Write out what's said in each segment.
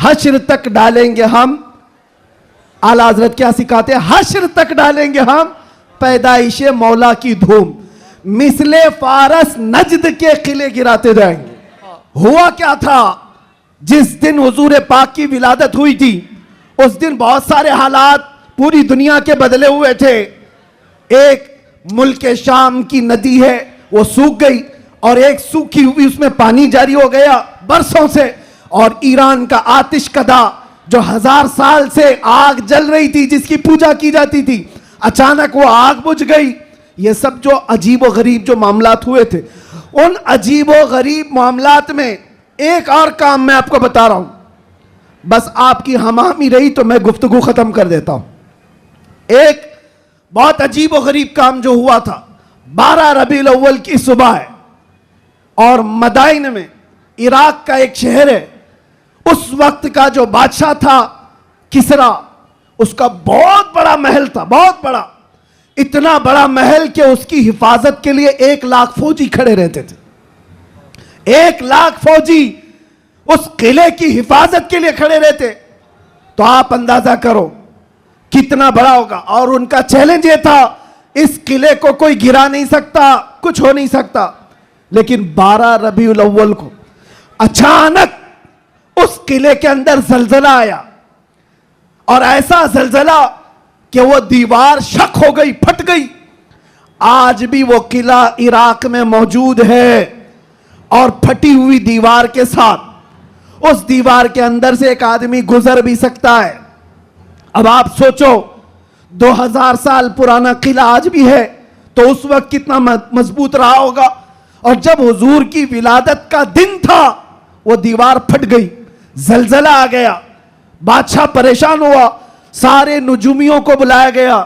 हश्र तक डालेंगे हम, आला हजरत क्या सिखाते हैं, हश्र तक डालेंगे हम पैदाइश मौला की धूम, मिसले फारस नजद के किले गिराते जाएंगे। हुआ क्या था, जिस दिन हुजूर पाक की विलादत हुई थी उस दिन बहुत सारे हालात पूरी दुनिया के बदले हुए थे। एक मुल्क शाम की नदी है वो सूख गई और एक सूखी हुई उसमें पानी जारी हो गया बरसों से, और ईरान का आतिश कदा जो 1000 साल से आग जल रही थी जिसकी पूजा की जाती थी, अचानक वो आग बुझ गई। ये सब जो अजीब व गरीब जो मामलात हुए थे, उन अजीब व गरीब मामलात में एक और काम मैं आपको बता रहा हूं, बस आपकी हमामी रही तो मैं गुफ्तगू खत्म कर देता हूं। एक बहुत अजीब व गरीब काम जो हुआ था, 12 रबीउल अव्वल की सुबह है और मदाइन में, इराक का एक शहर है, उस वक्त का जो बादशाह था किसरा, उसका बहुत बड़ा महल था, बहुत बड़ा, इतना बड़ा महल कि उसकी हिफाजत के लिए 1 लाख फौजी खड़े रहते थे। 1 लाख फौजी उस किले की हिफाजत के लिए खड़े रहते, तो आप अंदाजा करो कितना बड़ा होगा। और उनका चैलेंज ये था, इस किले को कोई गिरा नहीं सकता, कुछ हो नहीं सकता। लेकिन 12 रबीउल अव्वल को अचानक उस किले के अंदर जलजला आया, और ऐसा जलजला कि वो दीवार शक हो गई, फट गई। आज भी वो किला इराक में मौजूद है, और फटी हुई दीवार के साथ उस दीवार के अंदर से एक आदमी गुजर भी सकता है। अब आप सोचो 2000 साल पुराना किला आज भी है तो उस वक्त कितना मजबूत रहा होगा। और जब हुजूर की विलादत का दिन था वो दीवार फट गई, जलजला आ गया, बादशाह परेशान हुआ, सारे नुजूमियों को बुलाया गया,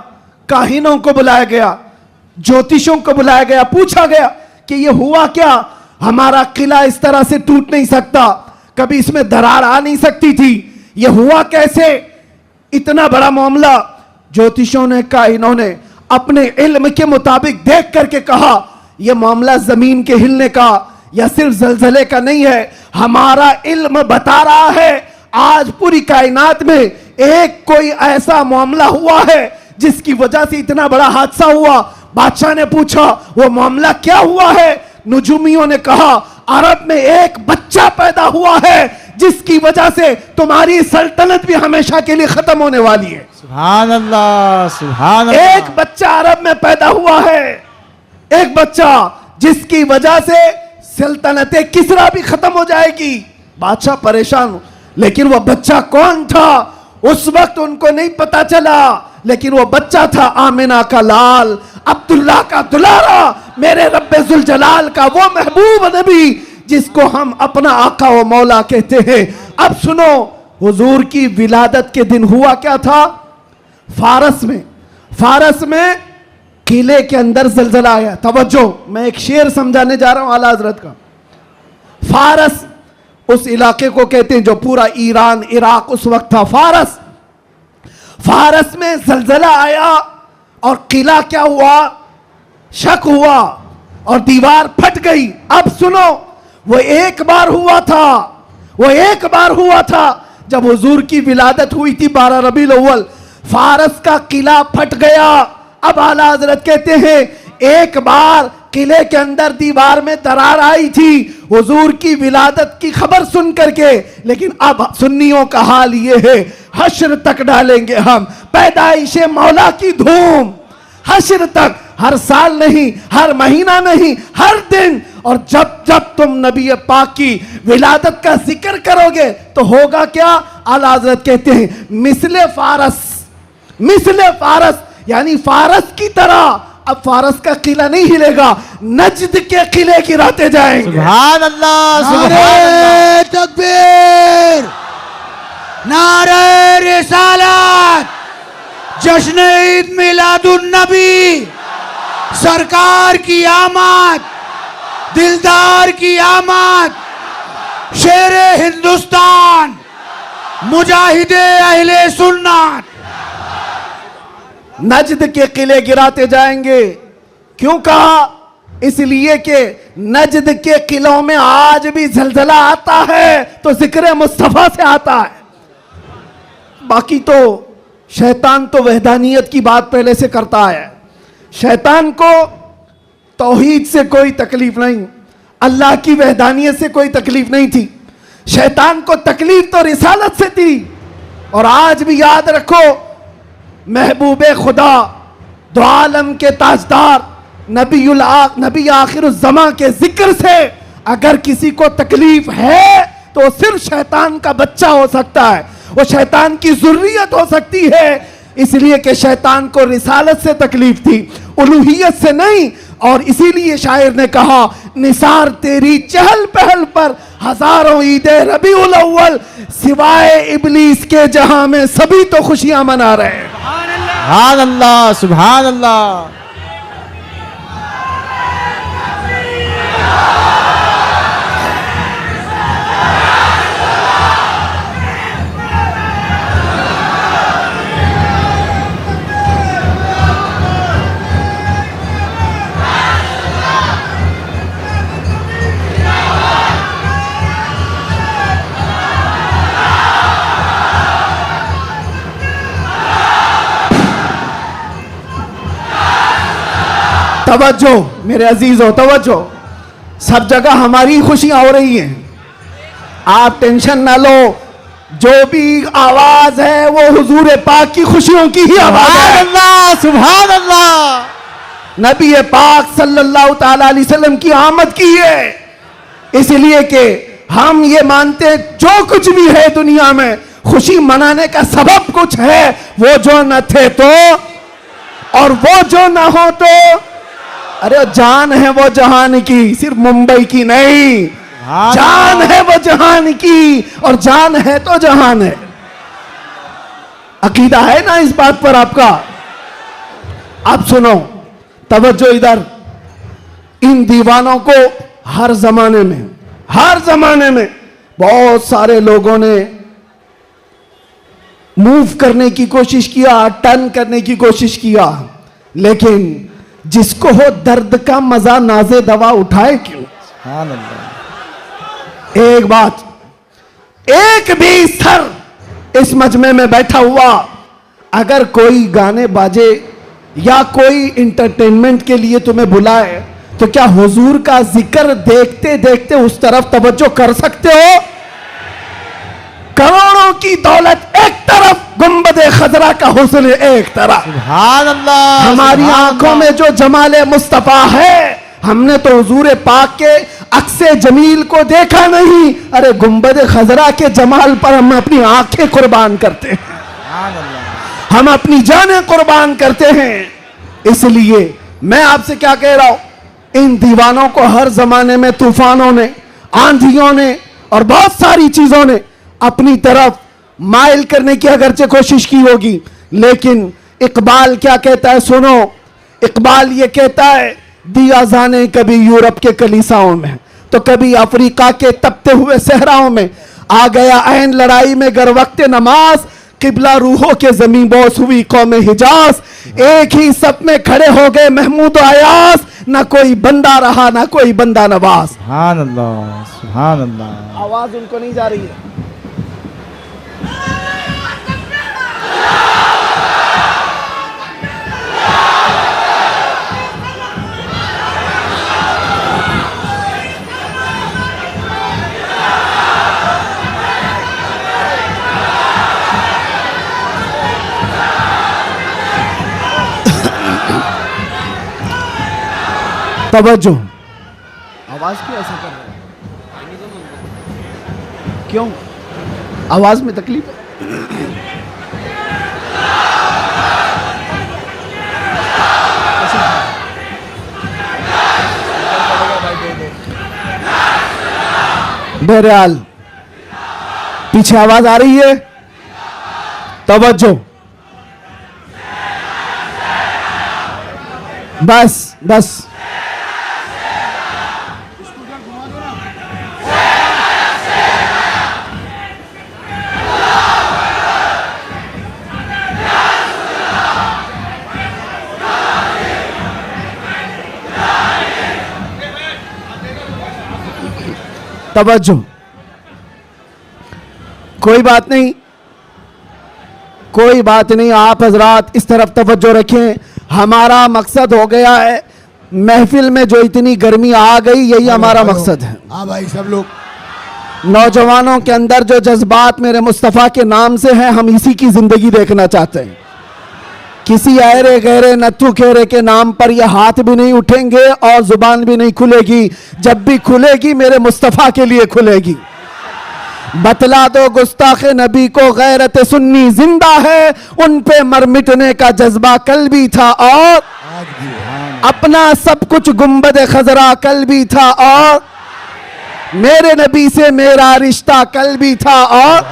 काहिनों को बुलाया गया, ज्योतिषों को बुलाया गया, पूछा गया कि ये हुआ क्या, हमारा किला इस तरह से टूट नहीं सकता, कभी इसमें दरार आ नहीं सकती थी, ये हुआ कैसे, इतना बड़ा मामला। ज्योतिषों ने, काहिनों ने अपने इल्म के मुताबिक देख करके कहा यह मामला जमीन के हिलने का या सिर्फ जलजले का नहीं है, हमारा इल्म बता रहा है आज पूरी कायनात में एक कोई ऐसा मामला हुआ है जिसकी वजह से इतना बड़ा हादसा हुआ। बादशाह ने पूछा वो मामला क्या हुआ है, नुजूमियों ने कहा अरब में एक बच्चा पैदा हुआ है जिसकी वजह से तुम्हारी सल्तनत भी हमेशा के लिए खत्म होने वाली है। सुभान अल्लाह, सुभान अल्लाह। एक बच्चा अरब में पैदा हुआ है, एक बच्चा जिसकी वजह से सल्तनत किसरा भी खत्म हो जाएगी। बादशाह परेशान, लेकिन वो बच्चा कौन था उस वक्त उनको नहीं पता चला, लेकिन वो बच्चा था आमिना का लाल, अब्दुल्ला का दुलारा, मेरे रब्बे जुल जलाल का वो महबूब नबी जिसको हम अपना आका व मौला कहते हैं। अब सुनो, हुजूर की विलादत के दिन हुआ क्या था, फारस में किले के अंदर जलजला आया। तवज्जो, मैं एक शेर समझाने जा रहा हूं आला हजरत का। फारस उस इलाके को कहते हैं जो पूरा ईरान इराक उस वक्त था। फारस में जलजला आया और किला क्या हुआ, शक हुआ और दीवार फट गई। अब सुनो, वो एक बार हुआ था जब हुजूर की विलादत हुई थी 12 रबीउल अव्वल, फारस का किला फट गया। अब आला हजरत कहते हैं एक बार किले के अंदर दीवार में दरार आई थी हुजूर की विलादत की खबर सुन करके, लेकिन अब सुन्नियों का हाल ये है, हश्र तक डालेंगे हम पैदाइश मौला की धूम, हश्र तक, हर साल नहीं, हर महीना नहीं, हर दिन। और जब जब तुम नबी पाक की विलादत का जिक्र करोगे तो होगा क्या, आला हजरत कहते हैं मिसले फारस, यानी फारस की तरह। अब फारस का किला नहीं हिलेगा, नजद के किले गिराते जाएंगे। सुभान अल्लाह, नारे तकबीर, नारे रिसालत, जश्न ईद मिलादुन नबी, सरकार की आमद, दिलदार की आमद, शेरे हिंदुस्तान, मुजाहिदे अहले सुन्नत। नजद के किले गिराते जाएंगे। क्यों कहा, इसलिए कि नजद के किलों में आज भी जलजला आता है तो जिक्र मुस्तफा से आता है। बाकी तो शैतान तो वहदानियत की बात पहले से करता है। शैतान को तौहीद से कोई तकलीफ नहीं, अल्लाह की वहदानियत से कोई तकलीफ नहीं थी। शैतान को तकलीफ तो रिसालत से थी। और आज भी याद रखो, महबूबे खुदा, दो आलम के ताजदार, नबी आखिरुज़्ज़मा के जिक्र से अगर किसी को तकलीफ है तो वो सिर्फ शैतान का बच्चा हो सकता है, वो शैतान की ज़ुर्रियत हो सकती है। इसलिए कि शैतान को रिसालत से तकलीफ थी, उलूहियत से नहीं। और इसीलिए शायर ने कहा, निसार तेरी चहल पहल पर हजारों ईदे रबीउल अव्वल, सिवाय इब्लीस के जहां में सभी तो खुशियां मना रहे हैं। सुभान अल्लाह, सुभान अल्लाह। तवज्जो मेरे अजीजों, तवज्जो। सब जगह हमारी खुशियां हो रही हैं, आप टेंशन ना लो। जो भी आवाज है वो हुजूर पाक की खुशियों की ही आवाज है। अल्लाह, सुभान अल्लाह। नबी पाक सल्लल्लाहु ताला अलैहि वसल्लम की आमद की है। इसलिए कि हम ये मानते हैं जो कुछ भी है दुनिया में खुशी मनाने का सबब कुछ है। वो जो न थे तो, और वो जो ना हो तो, अरे जान है वो जहान की, सिर्फ मुंबई की नहीं, जान है वो जहान की, और जान है तो जहान है। अकीदा है ना इस बात पर आपका? आप सुनो, तवज्जो इधर। इन दीवानों को हर जमाने में बहुत सारे लोगों ने मूव करने की कोशिश किया, टर्न करने की कोशिश किया, लेकिन जिसको हो दर्द का मजा नाजे दवा उठाए क्यों? सुभान अल्लाह। एक बात, एक भी सर इस मजमे में बैठा हुआ अगर कोई गाने बाजे या कोई इंटरटेनमेंट के लिए तुम्हें बुलाए तो क्या हुजूर का जिक्र देखते देखते उस तरफ तवज्जो कर सकते हो? करोड़ों की दौलत एक तरफ, गुंबदे खजरा का हुस्न एक तरफ। सुभान अल्लाह। हमारी आंखों में जो जमाले मुस्तफा है, हमने तो हुजूर पाक के अक्से जमील को देखा नहीं, अरे गुंबदे खजरा के जमाल पर हम अपनी आंखें कुर्बान करते हैं, सुभान अल्लाह। हम अपनी जानें कुर्बान करते हैं। इसलिए मैं आपसे क्या कह रहा हूं, इन दीवानों को हर जमाने में तूफानों ने, आंधियों ने और बहुत सारी चीजों ने अपनी तरफ माइल करने की अगरचे कोशिश की होगी, लेकिन इकबाल क्या कहता है सुनो। इकबाल ये कहता है, दिया जाने कभी यूरोप के कलीसाओं में तो कभी अफ्रीका के तपते हुए सहराओं में, आ गया ऐन लड़ाई में गर वक्त नमाज, किबला रूहों के जमीन बोस हुई कौम हिजाज। एक ही सब में खड़े हो गए महमूद अयास, ना कोई बंदा रहा ना कोई बंदा नवाज। सुभान अल्लाह, सुभान अल्लाह। आवाज उनको नहीं जा रही है। तवज्जो, आवाज क्यों ऐसा कर रहा है? क्यों आवाज में तकलीफ है? बहरहाल पीछे आवाज आ रही है, तवज्जो। बस बस तवज्जो। कोई बात नहीं, कोई बात नहीं, आप हजरात इस तरफ तवज्जो रखें। हमारा मकसद हो गया है, महफिल में जो इतनी गर्मी आ गई, यही हमारा मकसद है। हाँ भाई, सब लोग नौजवानों के अंदर जो जज्बात मेरे मुस्तफ़ा के नाम से हैं, हम इसी की जिंदगी देखना चाहते हैं। किसी अहरे गहरे नत्थु खेरे के नाम पर ये हाथ भी नहीं उठेंगे और जुबान भी नहीं खुलेगी। जब भी खुलेगी मेरे मुस्तफ़ा के लिए खुलेगी। बतला दो गुस्ताखे नबी को गैरत सुन्नी जिंदा है, उन पे मर मिटने का जज्बा कल भी था और आज भी अपना सब कुछ गुंबद खजरा कल भी था और मेरे नबी से मेरा रिश्ता कल भी था और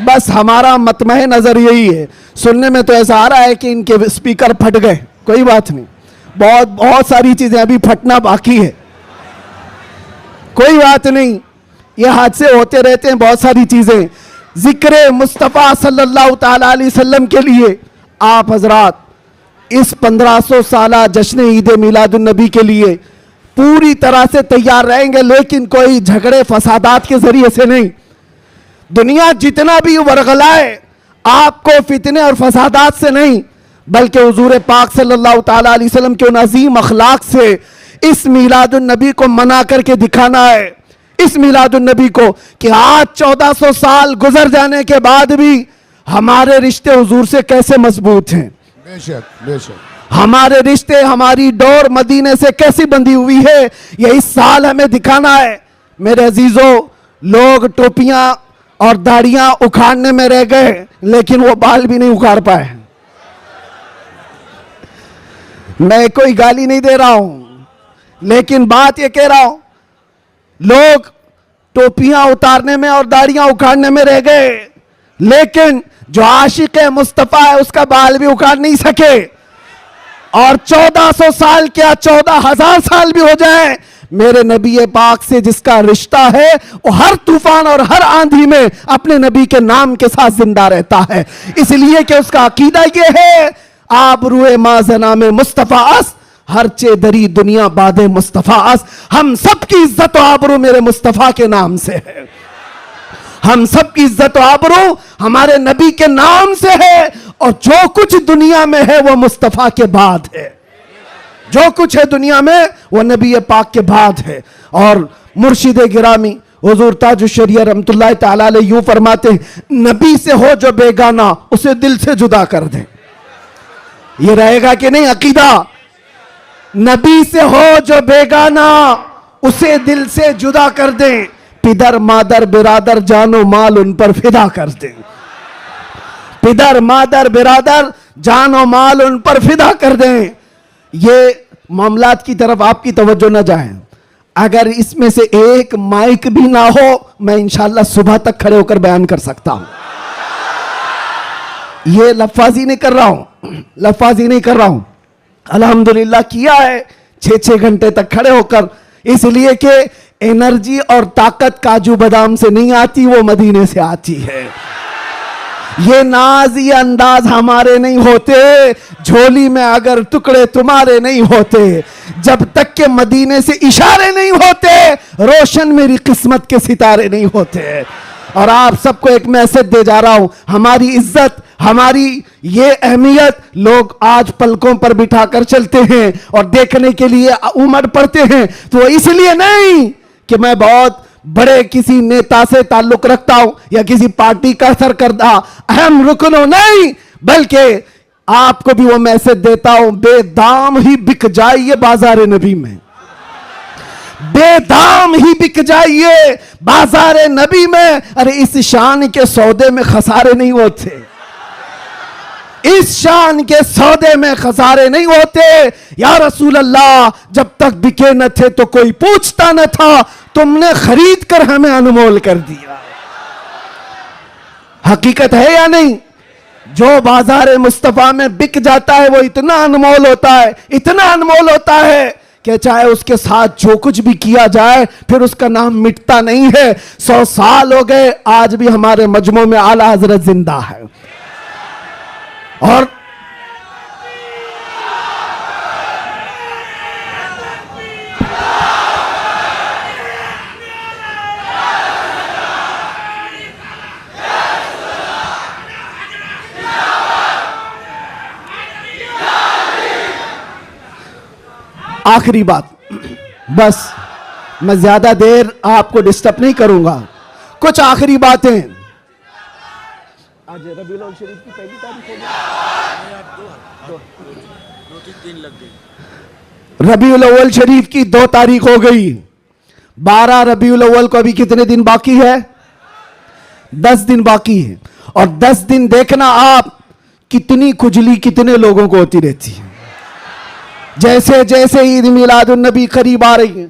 बस हमारा मतमह नजर यही है। सुनने में तो ऐसा आ रहा है कि इनके स्पीकर फट गए, कोई बात नहीं, बहुत सारी चीजें अभी फटना बाकी है, कोई बात नहीं, ये हादसे होते रहते हैं बहुत सारी चीजें। जिक्र मुस्तफ़ा सल्लल्लाहु ताला अलैहि वसल्लम के लिए आप हजरात इस 1500 साला जश्न ईद मिलादुन नबी के लिए पूरी तरह से तैयार रहेंगे, लेकिन कोई झगड़े फसादात के जरिए से नहीं। दुनिया जितना भी वरगलाए आपको फितने और फसादात से नहीं, बल्कि हुजूर पाक सल्लल्लाहु ताला अलैहि वसल्लम के उन अजीम अखलाक से इस मिलादुन नबी को मना करके दिखाना है। इस मिलादुन नबी को कि आज 1400 साल गुजर जाने के बाद भी हमारे रिश्ते हुजूर से कैसे मजबूत हैं। बेशक बेशक हमारे रिश्ते, हमारी डोर मदीने से कैसी बंधी हुई है, ये इस साल हमें दिखाना है। मेरे अजीजों, लोग टोपियां और दाढ़ियां उखाड़ने में रह गए, लेकिन वो बाल भी नहीं उखाड़ पाए। मैं कोई गाली नहीं दे रहा हूं, लेकिन बात ये कह रहा हूं, लोग टोपियां उतारने में और दाढ़ियां उखाड़ने में रह गए, लेकिन जो आशिक है मुस्तफा है उसका बाल भी उखाड़ नहीं सके। और 1400 साल क्या 14,000 साल भी हो जाए, मेरे नबी पाक से जिसका रिश्ता है वो हर तूफान और हर आंधी में अपने नबी के नाम के साथ जिंदा रहता है, इसलिए कि उसका अकीदा ये है, आबरूए माजना में मुस्तफा अस, हर चे दरी दुनिया बादे मुस्तफा अस। हम सबकी इज्जत और आबरू मेरे मुस्तफा के नाम से है। हम सबकी इज्जत और आबरू हमारे नबी के नाम से है, और जो कुछ दुनिया में है वो मुस्तफा के बाद है। जो कुछ है दुनिया में वो नबी पाक के बाद है। और मुर्शिद गिरामी हुजूर ताजुश शरिया रहमतुल्लाह ताला अलैह यूं फरमाते हैं, नबी से हो जो बेगाना उसे दिल से जुदा कर दे। ये रहेगा कि नहीं अकीदा? नबी से हो जो बेगाना उसे दिल से जुदा कर दे, पिदर मादर बिरादर जानो माल उन पर फिदा कर दे। पिदर मादर बिरादर जानो माल उन पर फिदा कर दें। ये मामलात की तरफ आपकी तवज्जो न जाए। अगर इसमें से एक माइक भी ना हो, मैं इंशाल्लाह सुबह तक खड़े होकर बयान कर सकता हूं। ये लफाजी नहीं कर रहा हूं, लफाजी नहीं कर रहा हूं। अल्हम्दुलिल्लाह किया है 6-6 घंटे तक खड़े होकर, इसलिए कि एनर्जी और ताकत काजू बादाम से नहीं आती, वो मदीने से आती है। ये नाज ये अंदाज हमारे नहीं होते, झोली में अगर टुकड़े तुम्हारे नहीं होते, जब तक के मदीने से इशारे नहीं होते, रोशन मेरी किस्मत के सितारे नहीं होते। और आप सबको एक मैसेज दे जा रहा हूं, हमारी इज्जत, हमारी ये अहमियत लोग आज पलकों पर बिठाकर चलते हैं और देखने के लिए उमड़ पड़ते हैं, तो इसलिए नहीं कि मैं बहुत बड़े किसी नेता से ताल्लुक रखता हूं या किसी पार्टी का सरकर्दा अहम रुकन हो, नहीं, बल्कि आपको भी वो मैसेज देता हूं, बेदाम ही बिक जाइए बाजार नबी में, बेदाम ही बिक जाइए बाजार नबी में। अरे इस शान के सौदे में खसारे नहीं होते, इस शान के सौदे में खसारे नहीं होते। या रसूल अल्लाह, जब तक बिके न थे तो कोई पूछता न था, तुमने खरीद कर हमें अनमोल कर दिया। हकीकत है या नहीं? जो बाजार मुस्तफा में बिक जाता है वो इतना अनमोल होता है, इतना अनमोल होता है कि चाहे उसके साथ जो कुछ भी किया जाए फिर उसका नाम मिटता नहीं है। 100 साल हो गए, आज भी हमारे मजमू में आला हजरत जिंदा है। और आखिरी बात, बस मैं ज्यादा देर आपको डिस्टर्ब नहीं करूंगा। कुछ आखिरी बातें। आज रबीउल अव्वल शरीफ की पहली तारीख हो गई, रबीउल अव्वल शरीफ की 2 तारीख हो गई। 12 रबीउल अव्वल को अभी कितने दिन बाकी है? 10 दिन बाकी है। और 10 दिन देखना आप कितनी खुजली कितने लोगों को होती रहती है। जैसे जैसे ईद मिलादुन नबी करीब आ रही है,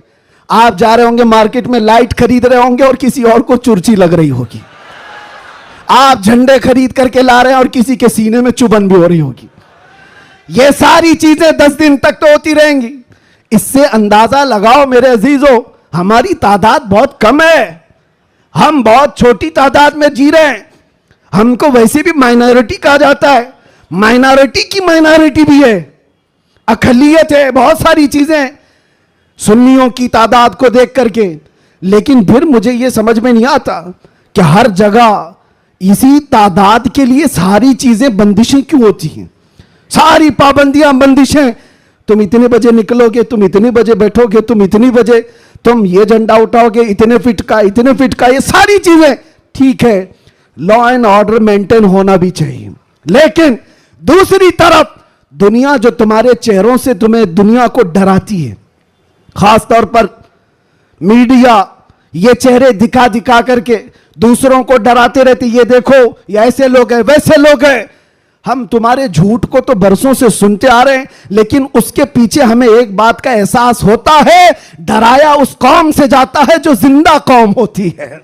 आप जा रहे होंगे मार्केट में, लाइट खरीद रहे होंगे और किसी और को चुर्ची लग रही होगी। आप झंडे खरीद करके ला रहे हैं और किसी के सीने में चुभन भी हो रही होगी। ये सारी चीजें 10 दिन तक तो होती रहेंगी। इससे अंदाजा लगाओ मेरे अजीजों, हमारी तादाद बहुत कम है। हम बहुत छोटी तादाद में जी रहे हैं। हमको वैसे भी माइनॉरिटी कहा जाता है। माइनॉरिटी की माइनॉरिटी भी है, अकलियत है, बहुत सारी चीजें सुन्नियों की तादाद को देख करके। लेकिन फिर मुझे यह समझ में नहीं आता कि हर जगह इसी तादाद के लिए सारी चीजें बंदिशें क्यों होती हैं, सारी पाबंदियां बंदिशें। तुम इतने बजे निकलोगे, तुम इतने बजे बैठोगे, तुम इतनी बजे तुम ये झंडा उठाओगे, इतने फिट का, इतने फिट का। ये सारी चीजें ठीक है, लॉ एंड ऑर्डर मेंटेन होना भी चाहिए। लेकिन दूसरी तरफ दुनिया जो तुम्हारे चेहरों से तुम्हें दुनिया को डराती है, खास तौर पर मीडिया ये चेहरे दिखा दिखा करके दूसरों को डराते रहते, ये देखो ये ऐसे लोग हैं, वैसे लोग हैं। हम तुम्हारे झूठ को तो बरसों से सुनते आ रहे हैं, लेकिन उसके पीछे हमें एक बात का एहसास होता है, डराया उस कौम से जाता है जो जिंदा कौम होती है।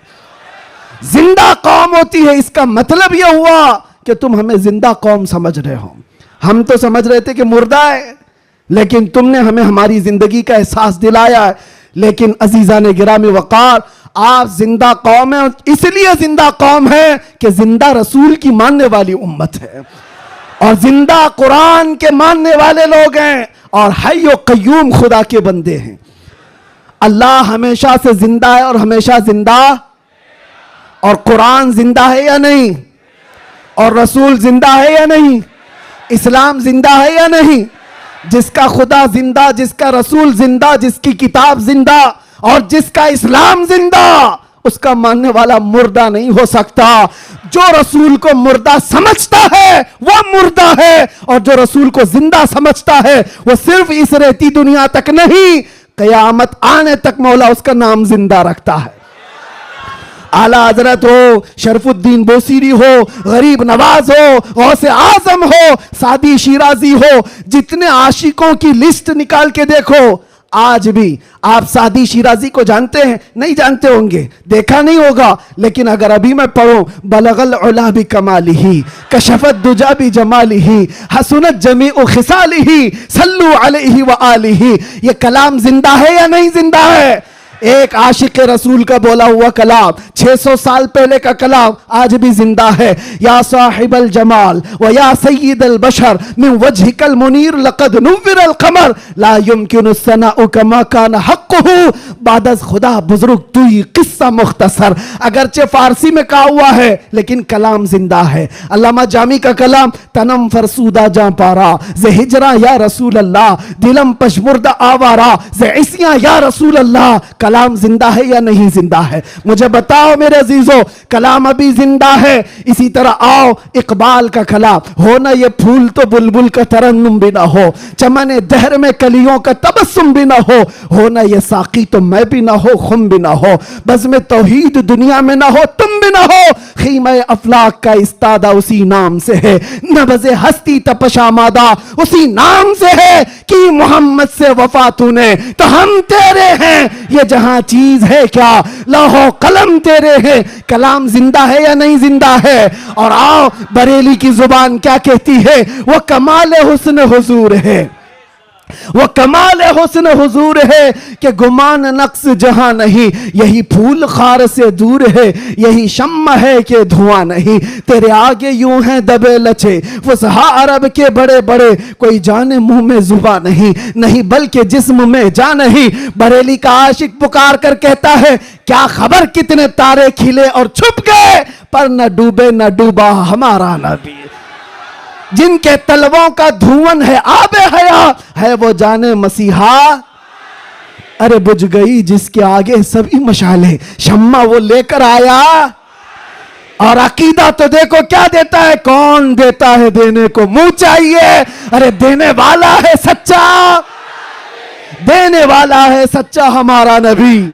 जिंदा कौम होती है, इसका मतलब यह हुआ कि तुम हमें जिंदा कौम समझ रहे हो। हम तो समझ रहे थे कि मुर्दा है, लेकिन तुमने हमें हमारी जिंदगी का एहसास दिलाया है। लेकिन अजीजा ने गिरामी वकार, आप जिंदा कौम है, इसलिए जिंदा कौम है कि जिंदा रसूल की मानने वाली उम्मत है और जिंदा कुरान के मानने वाले लोग हैं और हय्यो कय्यूम खुदा के बंदे हैं। अल्लाह हमेशा से जिंदा है और हमेशा जिंदा, और कुरान जिंदा है या नहीं, और रसूल जिंदा है या नहीं, इस्लाम जिंदा है या नहीं। जिसका खुदा जिंदा, जिसका रसूल जिंदा, जिसकी किताब जिंदा और जिसका इस्लाम जिंदा, उसका मानने वाला मुर्दा नहीं हो सकता। जो रसूल को मुर्दा समझता है वह मुर्दा है, और जो रसूल को जिंदा समझता है वह सिर्फ इस रहती दुनिया तक नहीं, कयामत आने तक मौला उसका नाम जिंदा रखता है। आला हजरत हो, शरफुद्दीन बोसीरी हो, गरीब नवाज हो, गौसे आजम हो, सादी शिराजी हो, जितने आशिकों की लिस्ट निकाल के देखो, आज भी आप सादी शिराजी को जानते हैं? नहीं जानते होंगे, देखा नहीं होगा। लेकिन अगर अभी मैं पढ़ूं, बलगल उला भी कमालिही, कशफत दुजा भी जमालिही, हसनत जमीउ खिसालिही, सल्लु अलैहि व आलिही, ये कलाम जिंदा है या नहीं जिंदा है? एक आशिक रसूल का बोला हुआ कलाम, 600 साल पहले का कलाम आज भी जिंदा है। या साहिबल जमाल व या सय्यिदल बशर मिन वजहिकल मुनीर लक़द नुव्विरल क़मर ला युमकिनु सनाउ कमा कान हक़्क़ुहु बादस खुदा बुजुर्ग तुई किस्सा मुख्तसर। अगरचे फारसी में कहा हुआ है लेकिन कलाम जिंदा है। अल्लामा जामी का कलाम, तनम फरसूदा जा पारा जे हिजरा या रसूल अल्लाह, दिलम पशमुर्दा आवारा जे इसियां या रसूल अल्लाह। कलाम जिंदा है या नहीं जिंदा है? मुझे बताओ मेरे अजीजों, कलाम अभी जिंदा है। इसी तरह आओ इकबाल का कलाम, हो ना ये फूल तो बुलबुल का तरन्नुम भी ना हो, चमने दहर में कलियों का तबस्सुम भी ना हो ना ये साकी तो मैं भी ना हो, खुम भी ना हो, बस में तौहीद दुनिया में ना हो, तुम भी ना हो। खीमे अफलाक का इस्तादा उसी नाम से है, नबज़े हस्ती तपशामादा उसी नाम से है कि मोहम्मद से वफा तूने तो हम तेरे हैं। ये जहां चीज है क्या, लौहो कलम तेरे हैं। कलाम जिंदा है या नहीं जिंदा है? और आओ बरेली की जुबान क्या कहती है, वो कमाल हुस्न हुजूर है, वो कमाल हुस्न हुजूर है कि गुमान नक्स जहां नहीं, यही फूल खार से दूर है, यही शम्मा है कि धुआं नहीं। तेरे आगे यूं है दबे लचे फुसहा अरब के बड़े बड़े, कोई जाने मुंह में जुबा नहीं, नहीं बल्कि जिस्म में जान नहीं। बरेली का आशिक पुकार कर कहता है, क्या खबर कितने तारे खिले और छुप गए, पर न डूबे न डूबा हमारा नबी। जिनके तलवों का धुआं है आबे हयात, है वो जाने मसीहा। अरे बुझ गई जिसके आगे सभी मशाले, शम्मा वो लेकर आया। और अकीदा तो देखो क्या देता है, कौन देता है देने को मुंह चाहिए। अरे देने वाला है सच्चा, देने वाला है सच्चा हमारा नबी।